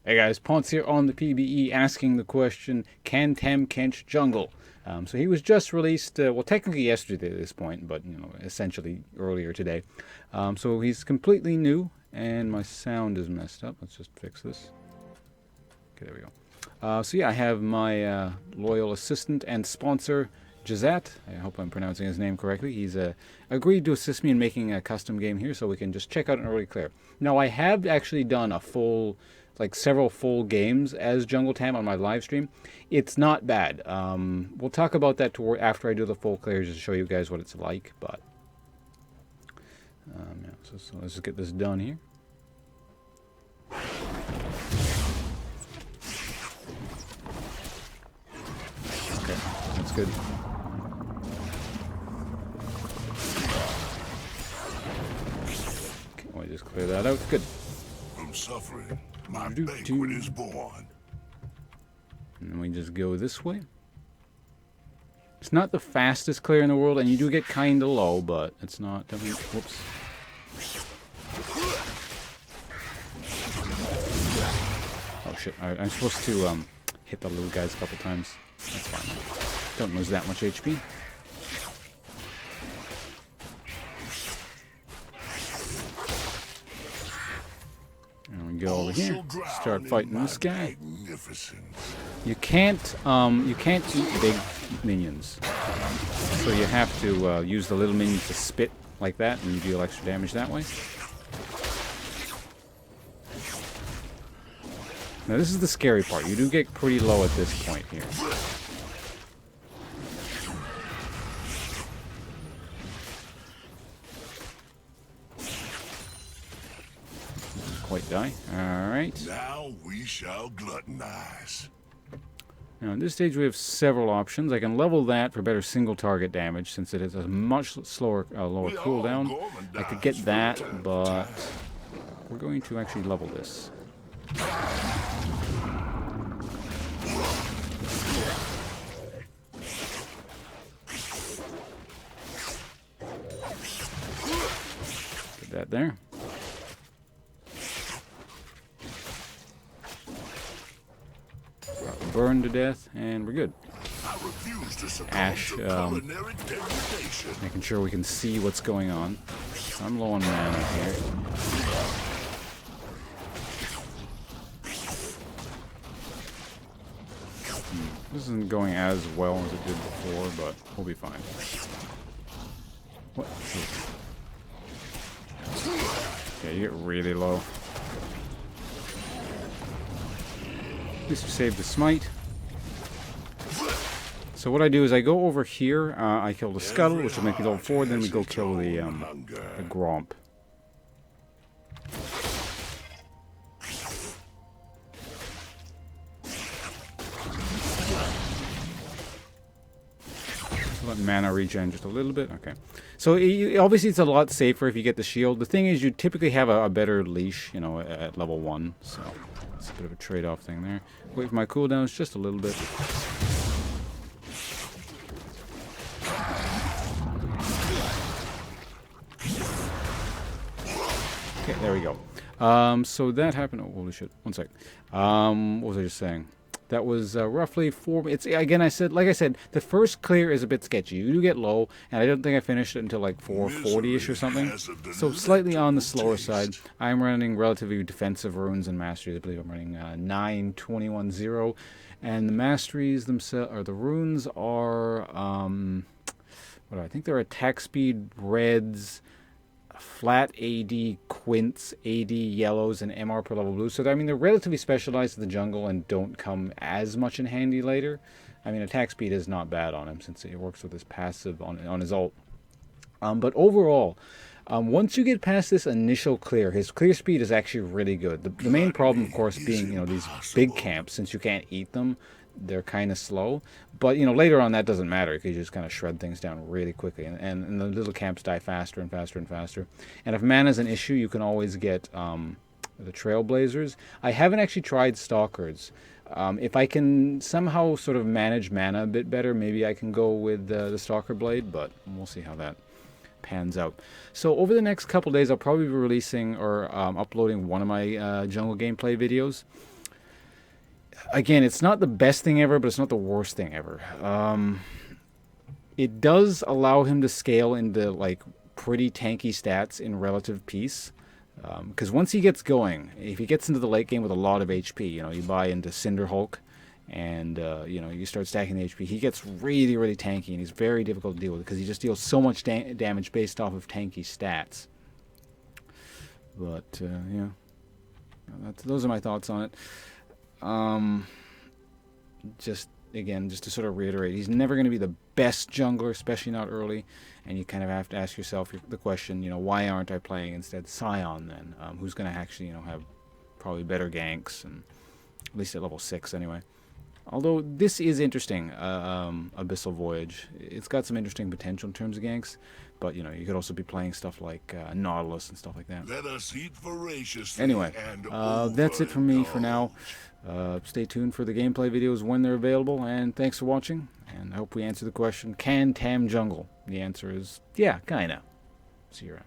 Hey guys, Ponce here on the PBE asking the question, can Tahm Kench jungle? So he was just released, well technically yesterday at this point, but essentially earlier today. So he's completely new, and my sound is messed up. Let's just fix this. Okay, there we go. So yeah, I have my loyal assistant and sponsor, Jazat. I hope I'm pronouncing his name correctly. He's agreed to assist me in making a custom game here so we can just check out an early clear. Now I have actually done a full, several full games as Jungle Tahm on my live stream. It's not bad. We'll talk about that after I do the full clears just to show you guys what it's like. But yeah, so let's just get this done here. Okay, that's good. Okay, well, just clear that out. Good. From suffering, my banquet is born. And we just go this way. It's not the fastest clear in the world, and you do get kind of low, but it's not. Definitely, whoops. Oh shit! I'm supposed to hit the little guys a couple times. That's fine. Don't lose that much HP. Go over here, start fighting this guy. You can't eat big minions, so you have to use the little minions to spit like that, and you deal extra damage that way. Now this is the scary part. You do get pretty low at this point here. Quite die. Alright. Now we shall gluttonize. Now at this stage we have several options. I can level that for better single target damage since it is a much slower, lower cooldown. I could get that, but we're going to actually level this. Put that there. Burn to death, and we're good. Ash, making sure we can see what's going on. I'm low on mana here. This isn't going as well as it did before, but we'll be fine. What? Okay, you get really low. At least we saved the smite. So what I do is I go over here, I kill the scuttle, which will make me level 4, then we go kill the gromp. Let mana regen just a little bit. Okay. So obviously it's a lot safer if you get the shield. The thing is you typically have a better leash, at level 1, so it's a bit of a trade-off thing there. Wait for my cooldowns just a little bit. Okay, there we go. So that happened. Oh, holy shit! One sec. What was I just saying? That was roughly 4. It's again. Like I said, the first clear is a bit sketchy. You do get low, and I don't think I finished it until like 440ish or something. So slightly on the slower side. I'm running relatively defensive runes and masteries. I believe I'm running 9-21-0, and the masteries themselves, or the runes are what I think they're attack speed reds, flat AD quints, AD yellows, and MR per level blue. So they're relatively specialized to the jungle and don't come as much in handy later. I mean, attack speed is not bad on him since he works with his passive on his ult. But overall, once you get past this initial clear, his clear speed is actually really good. The main problem, of course, being these big camps. Since you can't eat them, they're kind of slow. But later on that doesn't matter because you just kind of shred things down really quickly, and the little camps die faster and faster and faster. And if mana's an issue, you can always get the Trailblazers. I haven't actually tried Stalkers. If I can somehow sort of manage mana a bit better, maybe I can go with the Stalker Blade, but we'll see how that pans out. So over the next couple days, I'll probably be releasing or uploading one of my jungle gameplay videos. again, it's not the best thing ever, but it's not the worst thing ever. It does allow him to scale into like pretty tanky stats in relative peace. Because once he gets going, if he gets into the late game with a lot of HP, you buy into Cinder Hulk, and you start stacking the HP. He gets really, really tanky, and he's very difficult to deal with because he just deals so much damage based off of tanky stats. But yeah, those are my thoughts on it. Just to sort of reiterate, he's never going to be the best jungler, especially not early. And you kind of have to ask yourself the question, why aren't I playing instead Scion then? Who's going to actually, have probably better ganks, and at least at level 6 anyway. Although this is interesting, Abyssal Voyage. It's got some interesting potential in terms of ganks. But, you could also be playing stuff like Nautilus and stuff like that. Let us eat voraciously. Anyway, that's it from me for now. Stay tuned for the gameplay videos when they're available, and thanks for watching. And I hope we answered the question, can Tahm jungle? The answer is, yeah, kinda. See you around.